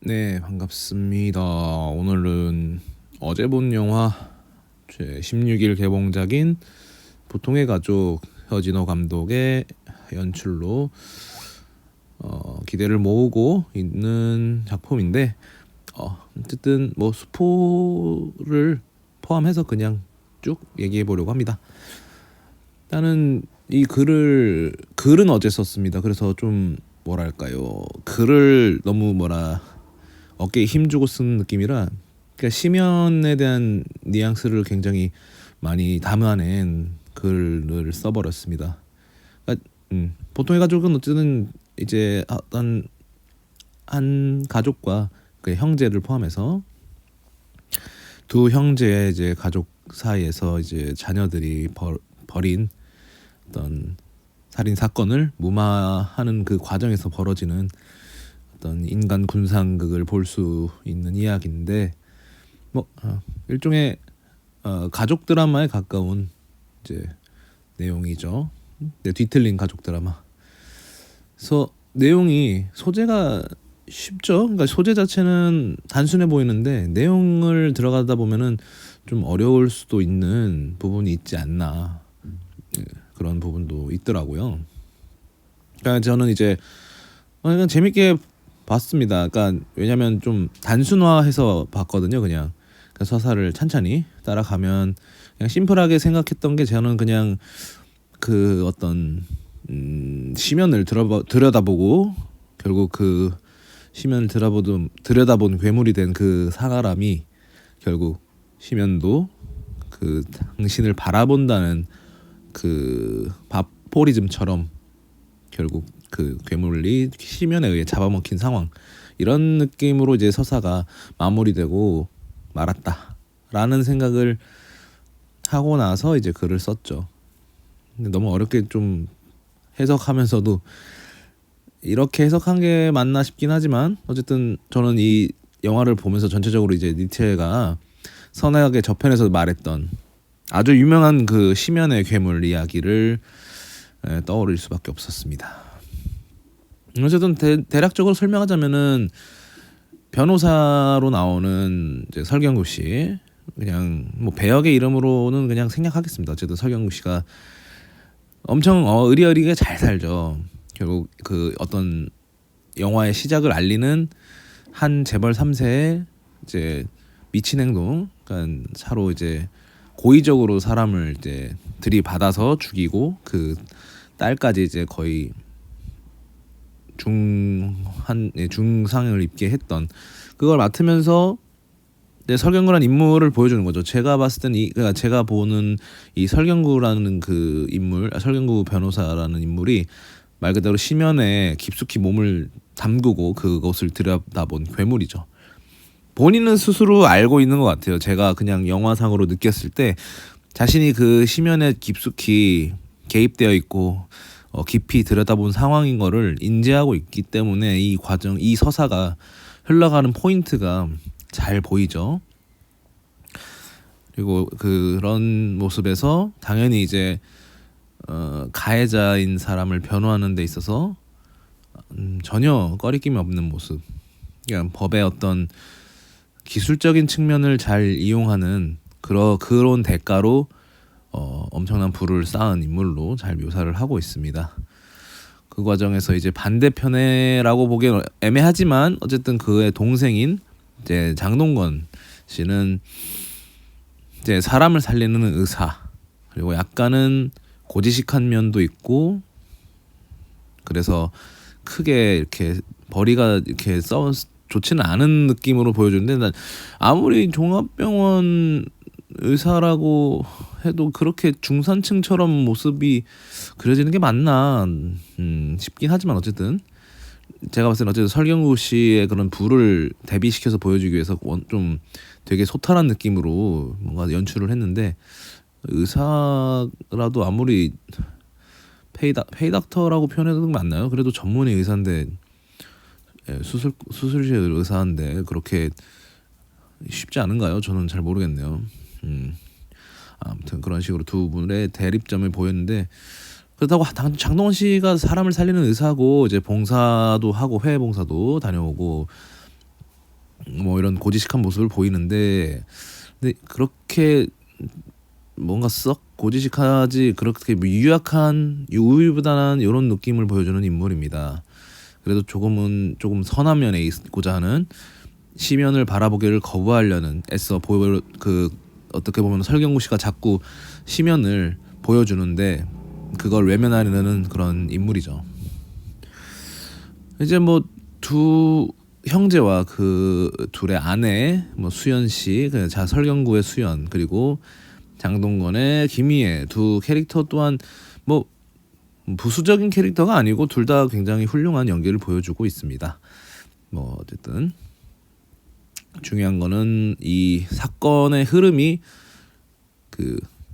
네, 반갑습니다. 오늘은 어제 본 영화 제 16일 개봉작인 보통의 가족 허진호 감독의 연출로 기대를 모으고 있는 작품인데 어쨌든 뭐 스포를 포함해서 그냥 쭉 얘기해 보려고 합니다. 나는 이 글은 어제 썼습니다. 그래서 좀 뭐랄까요, 글을 너무 어깨에 힘주고 쓴 느낌이라, 그러니까 심연에 대한 뉘앙스를 굉장히 많이 담아낸 글을 써버렸습니다. 그러니까, 보통의 가족은 어쨌든 이제 어떤 한 가족과 그 형제를 포함해서 두 형제의 이제 가족 사이에서 이제 자녀들이 벌인 어떤 살인 사건을 무마하는 그 과정에서 벌어지는 어떤 인간 군상극을 볼 수 있는 이야기인데, 일종의 가족 드라마에 가까운 이제 내용이죠. 네, 뒤틀린 가족 드라마. 그래서 내용이 소재가 쉽죠. 그러니까 소재 자체는 단순해 보이는데 내용을 들어가다 보면은 좀 어려울 수도 있는 부분이 있지 않나, 그런 부분도 있더라고요. 그러니까 저는 이제 그냥 재밌게 봤습니다. 그러니까 왜냐면 좀 단순화해서 봤거든요. 그냥 그 서사를 찬찬히 따라가면 그냥 심플하게 생각했던 게, 저는 그냥 그 어떤 시면을 들여다보고 결국 그 시면을 들여다본 괴물이 된 그 사람이 결국 시면도 그 당신을 바라본다는 그 바포리즘처럼 결국 그 괴물이 시면에 의해 잡아먹힌 상황, 이런 느낌으로 이제 서사가 마무리되고 말았다라는 생각을 하고 나서 이제 글을 썼죠. 근데 너무 어렵게 좀 해석하면서도 이렇게 해석한 게 맞나 싶긴 하지만, 어쨌든 저는 이 영화를 보면서 전체적으로 이제 니체가 선악의 저편에서 말했던 아주 유명한 그 시면의 괴물 이야기를 떠올릴 수밖에 없었습니다. 어쨌든 대략적으로 설명하자면은 변호사로 나오는 이제 설경구 씨, 그냥 뭐 배역의 이름으로는 그냥 생략하겠습니다. 어쨌든 설경구 씨가 엄청 의리어리게 잘 살죠. 결국 그 어떤 영화의 시작을 알리는 한 재벌 3세의 이제 미친 행동, 그러니까 차로 이제 고의적으로 사람을 이제 들이받아서 죽이고 그 딸까지 이제 거의 중상을 입게 했던, 그걸 맡으면서 이제 설경구라는 인물을 보여주는 거죠. 제가 봤을 땐 그러니까 제가 보는 이 설경구라는 그 인물, 설경구 변호사라는 인물이 말 그대로 시면에 깊숙이 몸을 담그고 그것을 들여다본 괴물이죠. 본인은 스스로 알고 있는 것 같아요. 제가 그냥 영화상으로 느꼈을 때 자신이 그 시면에 깊숙이 개입되어 있고 깊이 들여다본 상황인 거를 인지하고 있기 때문에 이 과정, 이 서사가 흘러가는 포인트가 잘 보이죠. 그리고 그런 모습에서 당연히 이제 가해자인 사람을 변호하는 데 있어서 전혀 꺼리낌이 없는 모습, 그러니까 법의 어떤 기술적인 측면을 잘 이용하는 그런 대가로 엄청난 부를 쌓은 인물로 잘 묘사를 하고 있습니다. 그 과정에서 이제 반대편에라고 보기엔 애매하지만 어쨌든 그의 동생인 이제 장동건 씨는 이제 사람을 살리는 의사, 그리고 약간은 고지식한 면도 있고, 그래서 크게 이렇게 벌이가 이렇게 좋지는 않은 느낌으로 보여주는데, 난 아무리 종합병원 의사라고 해도 그렇게 중산층처럼 모습이 그려지는 게 맞나 싶긴 하지만, 어쨌든 제가 봤을 때는 어쨌든 설경구 씨의 그런 부를 대비시켜서 보여주기 위해서 좀 되게 소탈한 느낌으로 뭔가 연출을 했는데, 의사라도 아무리 페이닥터라고 표현해도 맞나요? 그래도 전문의 의사인데, 수술실 의사인데 그렇게 쉽지 않은가요? 저는 잘 모르겠네요. 아무튼 그런 식으로 두 분의 대립점을 보였는데, 그렇다고 장동건 씨가 사람을 살리는 의사고 이제 봉사도 하고 해외 봉사도 다녀오고 뭐 이런 고지식한 모습을 보이는데, 근데 그렇게 뭔가 썩 고지식하지 그렇게 뭐 유약한 우유부단한 이런 느낌을 보여주는 인물입니다. 그래도 조금 선한 면에 있고자 하는, 시면을 바라보기를 거부하려는 애써 어떻게 보면 설경구 씨가 자꾸 시면을 보여주는데 그걸 외면하려는 그런 인물이죠. 이제 뭐 두 형제와 그 둘의 아내, 뭐 수연 씨, 설경구의 수연, 그리고 장동건의 김희애 두 캐릭터 또한 뭐 부수적인 캐릭터가 아니고 둘 다 굉장히 훌륭한 연기를 보여주고 있습니다. 뭐 어쨌든 중요한 거는 이 사건의 흐름이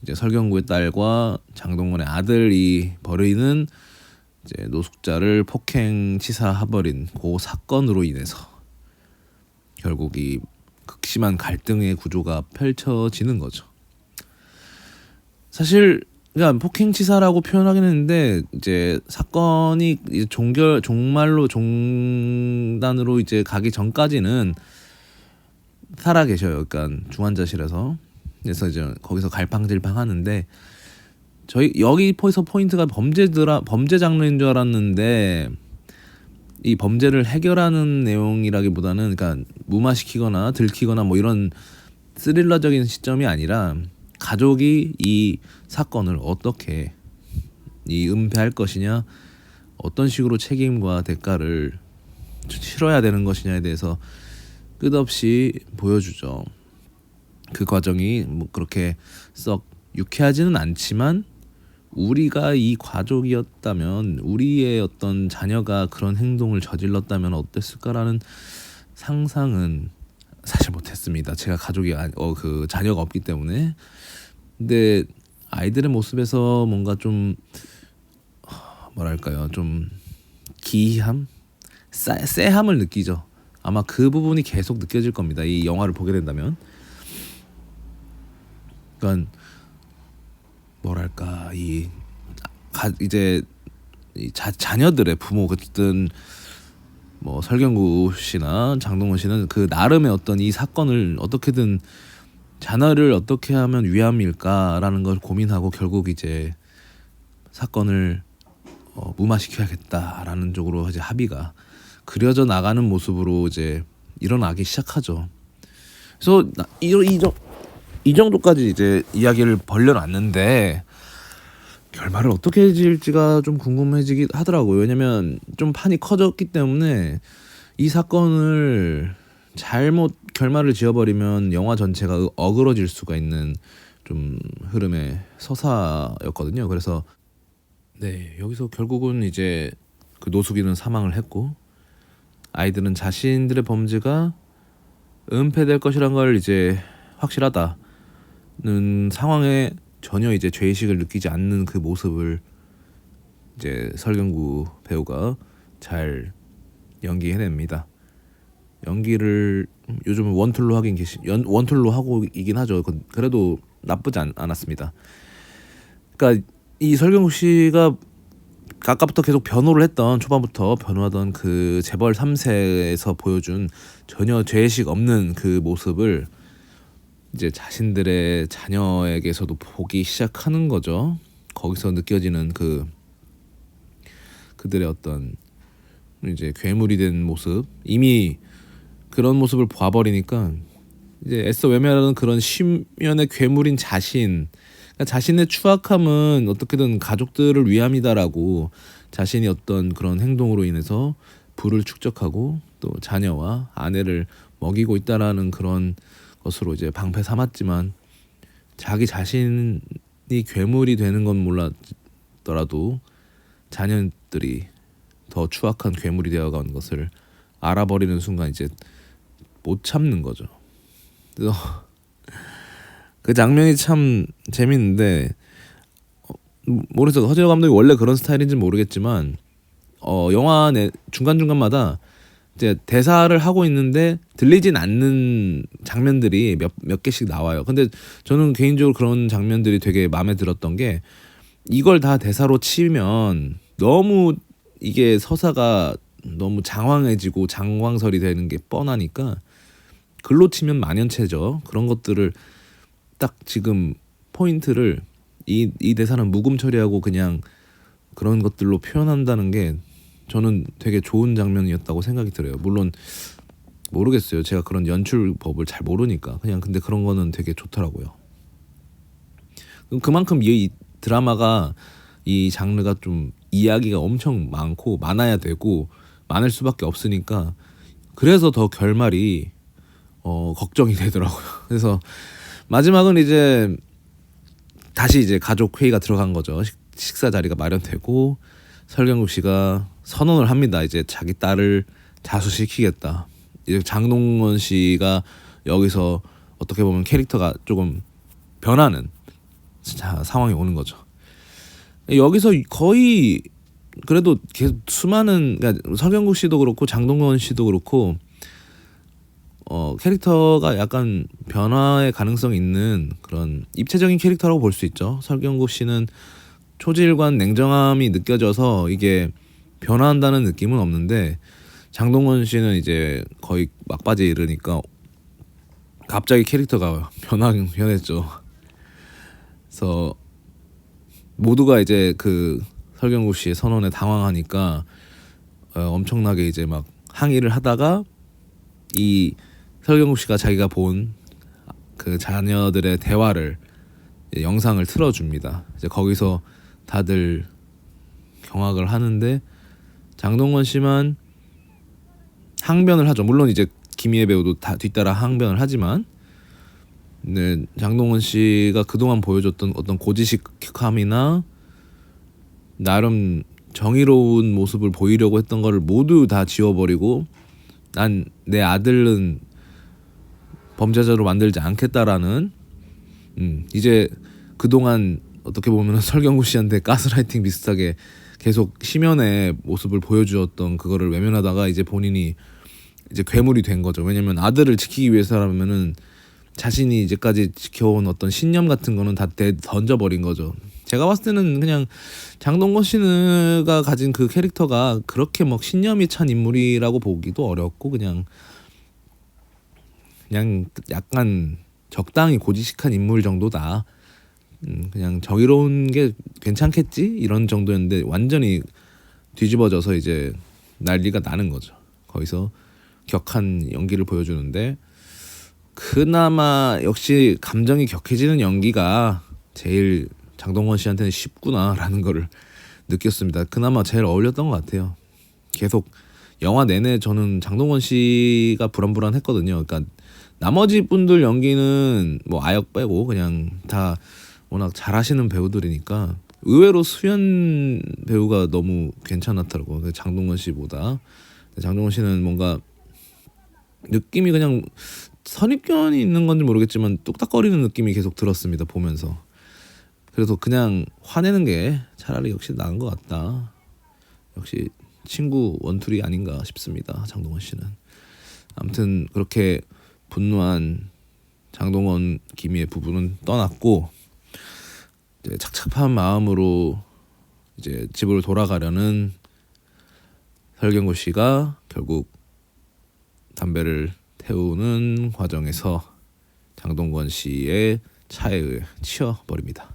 이제 설경구의 딸과 장동건의 아들이 벌이는 이제 노숙자를 폭행 치사해버린 그 사건으로 인해서 결국 이 극심한 갈등의 구조가 펼쳐지는 거죠. 사실 그러니까 폭행치사라고 표현하긴 했는데 이제 사건이 이제 종말로 종단으로 이제 가기 전까지는 살아 계셔요. 그러니까 중환자실에서. 그래서 이제 거기서 갈팡질팡 하는데, 저희 여기서 포인트가 범죄 장르인 줄 알았는데 이 범죄를 해결하는 내용이라기보다는 그러니까 무마시키거나 들키거나 뭐 이런 스릴러적인 시점이 아니라 가족이 이 사건을 어떻게 은폐할 것이냐, 어떤 식으로 책임과 대가를 치러야 되는 것이냐에 대해서 끝없이 보여주죠. 그 과정이 뭐 그렇게 썩 유쾌하지는 않지만 우리가 이 가족이었다면, 우리의 어떤 자녀가 그런 행동을 저질렀다면 어땠을까라는 상상은 사실 못했습니다. 제가 그 자녀가 없기 때문에. 근데 아이들의 모습에서 뭔가 좀 뭐랄까요, 좀 기이함, 쎄함을 느끼죠. 아마 그 부분이 계속 느껴질 겁니다. 이 영화를 보게 된다면. 그러니까 뭐랄까, 이제 자녀들의 부모든 뭐 설경구 씨나 장동건 씨는 그 나름의 어떤 이 사건을 어떻게든 자녀를 어떻게 하면 위함일까라는 걸 고민하고 결국 이제 사건을 무마시켜야겠다라는 쪽으로 이제 합의가 그려져 나가는 모습으로 이제 일어나기 시작하죠. 그래서 이 정도까지 이제 이야기를 벌려놨는데 결말을 어떻게 지을지가 좀 궁금해지긴 하더라고요. 왜냐면 좀 판이 커졌기 때문에 이 사건을 잘못 결말을 지어버리면 영화 전체가 어그러질 수가 있는 좀 흐름의 서사였거든요. 그래서 네, 여기서 결국은 이제 그 노숙인은 사망을 했고 아이들은 자신들의 범죄가 은폐될 것이란 걸 이제 확실하다는 상황에 전혀 이제 죄의식을 느끼지 않는 그 모습을 이제 설경구 배우가 잘 연기해냅니다. 연기를 요즘은 원툴로 하고 이긴 하죠. 그래도 나쁘지 않았습니다. 그러니까 이 설경구 씨가 아까부터 계속 초반부터 변호하던 그 재벌 3세에서 보여준 전혀 죄의식 없는 그 모습을 이제 자신들의 자녀에게서도 보기 시작하는 거죠. 거기서 느껴지는 그들의 어떤 이제 괴물이 된 모습, 이미 그런 모습을 봐버리니까 이제 애써 외면하는 그런 심연의 괴물인 자신, 그러니까 자신의 추악함은 어떻게든 가족들을 위함이다라고 자신이 어떤 그런 행동으로 인해서 부를 축적하고 또 자녀와 아내를 먹이고 있다라는 그런 것으로 이제 방패 삼았지만 자기 자신이 괴물이 되는 건 몰랐더라도 자녀들이 더 추악한 괴물이 되어간 것을 알아버리는 순간 이제 못 참는 거죠. 그래서 그 장면이 참 재밌는데 모르겠어요. 허재호 감독이 원래 그런 스타일인지 모르겠지만 영화 내 중간중간마다 이제 대사를 하고 있는데 들리진 않는 장면들이 몇 개씩 나와요. 근데 저는 개인적으로 그런 장면들이 되게 마음에 들었던 게 이걸 다 대사로 치면 너무 이게 서사가 너무 장황해지고 장황설이 되는 게 뻔하니까 글로 치면 만연체죠. 그런 것들을 딱 지금 포인트를 이 대사는 묵음 처리하고 그냥 그런 것들로 표현한다는 게 저는 되게 좋은 장면이었다고 생각이 들어요. 물론 모르겠어요. 제가 그런 연출법을 잘 모르니까 그냥 근데 그런 거는 되게 좋더라고요. 그만큼 이 드라마가 이 장르가 좀 이야기가 엄청 많고 많아야 되고 많을 수밖에 없으니까 그래서 더 결말이 걱정이 되더라고요. 그래서 마지막은 이제 다시 이제 가족 회의가 들어간 거죠. 식사 자리가 마련되고 설경국 씨가 선언을 합니다. 이제 자기 딸을 자수시키겠다. 이제 장동건 씨가 여기서 어떻게 보면 캐릭터가 조금 변하는 상황이 오는 거죠. 여기서 거의 그래도 계속 수많은 그러니까 설경국 씨도 그렇고 장동건 씨도 그렇고 캐릭터가 약간 변화의 가능성이 있는 그런 입체적인 캐릭터라고 볼 수 있죠. 설경국 씨는 초질관 냉정함이 느껴져서 이게 변화한다는 느낌은 없는데 장동건 씨는 이제 거의 막바지에 이르니까 갑자기 캐릭터가 변했죠. 그래서 모두가 이제 그 설경국 씨의 선언에 당황하니까 엄청나게 이제 막 항의를 하다가 이 설경국 씨가 자기가 본 그 자녀들의 대화를 영상을 틀어줍니다. 이제 거기서 다들 경악을 하는데 장동건 씨만 항변을 하죠. 물론 이제 김희애 배우도 다 뒤따라 항변을 하지만 네, 장동건 씨가 그동안 보여줬던 어떤 고지식함이나 나름 정의로운 모습을 보이려고 했던 거를 모두 다 지워버리고 난 내 아들은 범죄자로 만들지 않겠다라는 이제 그동안 어떻게 보면 설경구 씨한테 가스라이팅 비슷하게 계속 심연의 모습을 보여주었던 그거를 외면하다가 이제 본인이 이제 괴물이 된 거죠. 왜냐면 아들을 지키기 위해서라면은 자신이 이제까지 지켜온 어떤 신념 같은 거는 다 던져버린 거죠. 제가 봤을 때는 그냥 장동건 씨가 가진 그 캐릭터가 그렇게 막 신념이 찬 인물이라고 보기도 어렵고 그냥 약간 적당히 고지식한 인물 정도다. 그냥 정의로운 게 괜찮겠지 이런 정도였는데 완전히 뒤집어져서 이제 난리가 나는 거죠. 거기서 격한 연기를 보여주는데 그나마 역시 감정이 격해지는 연기가 제일 장동건 씨한테는 쉽구나라는 거를 느꼈습니다. 그나마 제일 어울렸던 것 같아요. 계속 영화 내내 저는 장동건 씨가 불안불안했거든요. 그러니까 나머지 분들 연기는 뭐 아역 빼고 그냥 다 워낙 잘하시는 배우들이니까 의외로 수현 배우가 너무 괜찮았더라고요. 장동건 씨보다. 장동건 씨는 뭔가 느낌이 그냥 선입견이 있는 건지 모르겠지만 뚝딱거리는 느낌이 계속 들었습니다. 보면서. 그래서 그냥 화내는 게 차라리 역시 나은 것 같다. 역시 친구 원툴이 아닌가 싶습니다. 장동건 씨는. 아무튼 그렇게 분노한 장동건 김희애 부부는 떠났고 이제 착잡한 마음으로 이제 집으로 돌아가려는 설경구 씨가 결국 담배를 태우는 과정에서 장동건 씨의 차에 의해 치여버립니다.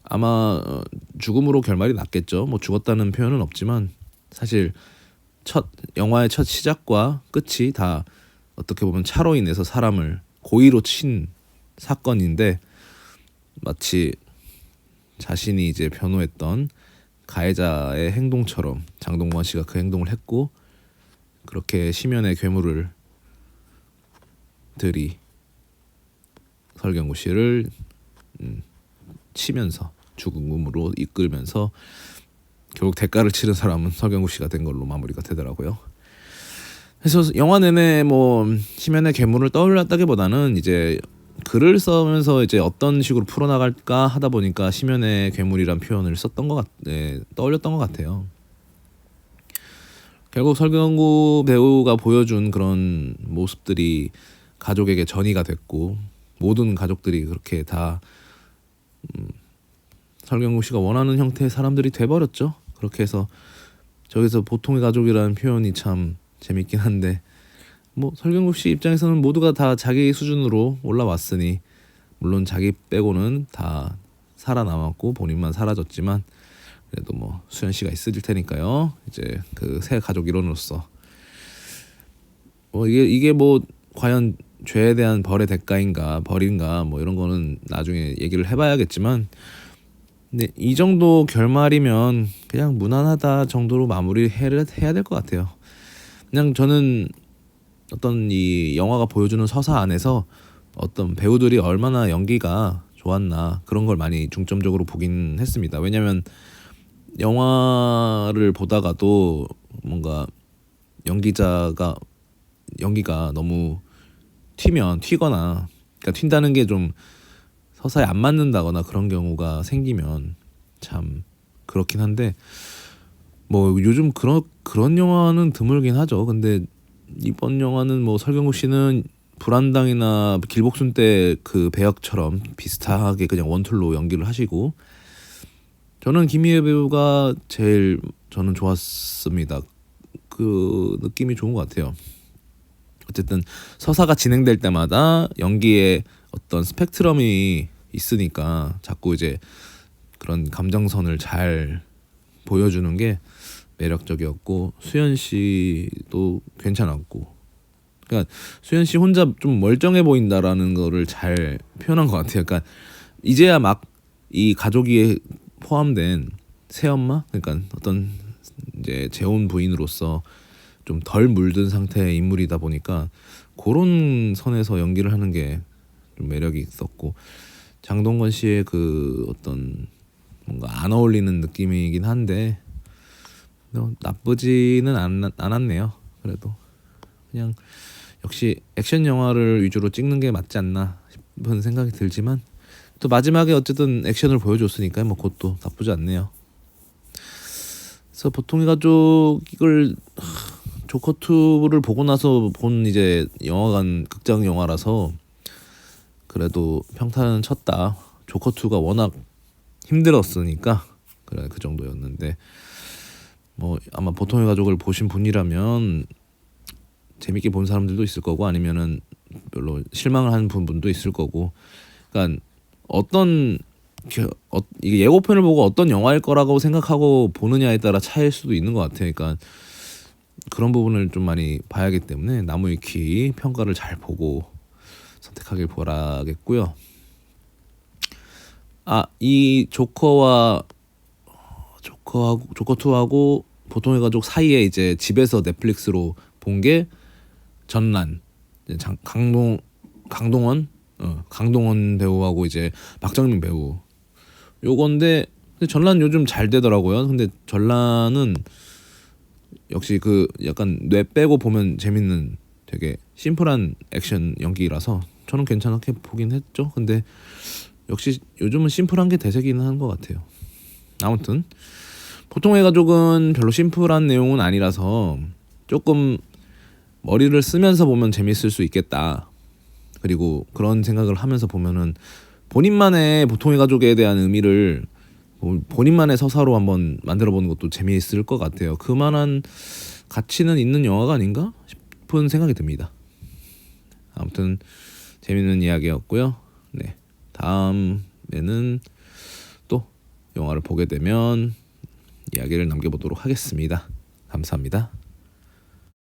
아마 죽음으로 결말이 났겠죠. 뭐 죽었다는 표현은 없지만 사실 영화의 첫 시작과 끝이 다 어떻게 보면 차로 인해서 사람을 고의로 친 사건인데 마치 자신이 이제 변호했던 가해자의 행동처럼 장동건 씨가 그 행동을 했고 그렇게 심연의 괴물을 들이 설경구 씨를 치면서 죽음으로 이끌면서 결국 대가를 치른 사람은 설경구 씨가 된 걸로 마무리가 되더라고요. 그래서 영화 내내 뭐 심연의 괴물을 떠올렸다기보다는 이제 글을 써면서 이제 어떤 식으로 풀어나갈까 하다 보니까 심연의 괴물이란 표현을 떠올렸던 것 같아요. 결국 설경구 배우가 보여준 그런 모습들이 가족에게 전이가 됐고 모든 가족들이 그렇게 다 설경구 씨가 원하는 형태의 사람들이 돼버렸죠. 그렇게 해서 저기서 보통의 가족이라는 표현이 참 재밌긴 한데 뭐 설경국 씨 입장에서는 모두가 다 자기 수준으로 올라왔으니, 물론 자기 빼고는 다 살아남았고 본인만 사라졌지만, 그래도 뭐 수현 씨가 있을 테니까요. 이제 그 새 가족 일원으로서 뭐 이게 뭐 과연 죄에 대한 벌의 대가인가 벌인가 뭐 이런 거는 나중에 얘기를 해봐야겠지만, 근데 이 정도 결말이면 그냥 무난하다 정도로 마무리해야 될 것 같아요. 그냥 저는 어떤 이 영화가 보여주는 서사 안에서 어떤 배우들이 얼마나 연기가 좋았나 그런 걸 많이 중점적으로 보긴 했습니다. 왜냐면 영화를 보다가도 뭔가 연기가 너무 튀거나, 그러니까 튄다는 게 좀 서사에 안 맞는다거나 그런 경우가 생기면 참 그렇긴 한데, 뭐 요즘 그런 영화는 드물긴 하죠. 근데 이번 영화는 뭐 설경구 씨는 불안당이나 길복순 때 그 배역처럼 비슷하게 그냥 원툴로 연기를 하시고, 저는 김희애 배우가 제일 저는 좋았습니다. 그 느낌이 좋은 것 같아요. 어쨌든 서사가 진행될 때마다 연기에 어떤 스펙트럼이 있으니까 자꾸 이제 그런 감정선을 잘 보여주는 게 매력적이었고, 수현 씨도 괜찮았고, 그러니까 수현 씨 혼자 좀 멀쩡해 보인다라는 거를 잘 표현한 것 같아요. 그러니까 이제야 막 이 가족이 포함된 새엄마, 그러니까 어떤 이제 재혼 부인으로서 좀 덜 물든 상태의 인물이다 보니까 그런 선에서 연기를 하는 게 좀 매력이 있었고, 장동건 씨의 그 어떤 뭔가 안 어울리는 느낌이긴 한데 나쁘지는 않았네요. 그래도 그냥 역시 액션 영화를 위주로 찍는 게 맞지 않나 싶은 생각이 들지만, 또 마지막에 어쨌든 액션을 보여줬으니까 뭐 그것도 나쁘지 않네요. 그래서 보통의 가족을 조커2를 보고 나서 본 이제 영화관 극장 영화라서 그래도 평타는 쳤다. 조커2가 워낙 힘들었으니까 그래 그 정도였는데, 뭐 아마 보통의 가족을 보신 분이라면 재밌게 본 사람들도 있을 거고, 아니면은 별로 실망을 한 분도 있을 거고, 그러니까 이게 예고편을 보고 어떤 영화일 거라고 생각하고 보느냐에 따라 차이일 수도 있는 것 같아요. 그러니까 그런 부분을 좀 많이 봐야하기 때문에 나무위키 평가를 잘 보고 선택하길 바라겠고요. 이 조커2하고 보통의 가족 사이에 이제 집에서 넷플릭스로 본 게 전란, 강동원 배우하고 이제 박정민 배우 요건데, 근데 전란 요즘 잘 되더라고요. 근데 전란은 역시 그 약간 뇌 빼고 보면 재밌는 되게 심플한 액션 연기라서 저는 괜찮게 보긴 했죠. 근데 역시 요즘은 심플한 게 대세기는 한 것 같아요. 아무튼 보통의 가족은 별로 심플한 내용은 아니라서 조금 머리를 쓰면서 보면 재밌을 수 있겠다. 그리고 그런 생각을 하면서 보면은 본인만의 보통의 가족에 대한 의미를 본인만의 서사로 한번 만들어보는 것도 재미있을 것 같아요. 그만한 가치는 있는 영화가 아닌가 싶은 생각이 듭니다. 아무튼 재밌는 이야기였고요. 네, 다음에는 또 영화를 보게 되면 이야기를 남겨보도록 하겠습니다. 감사합니다.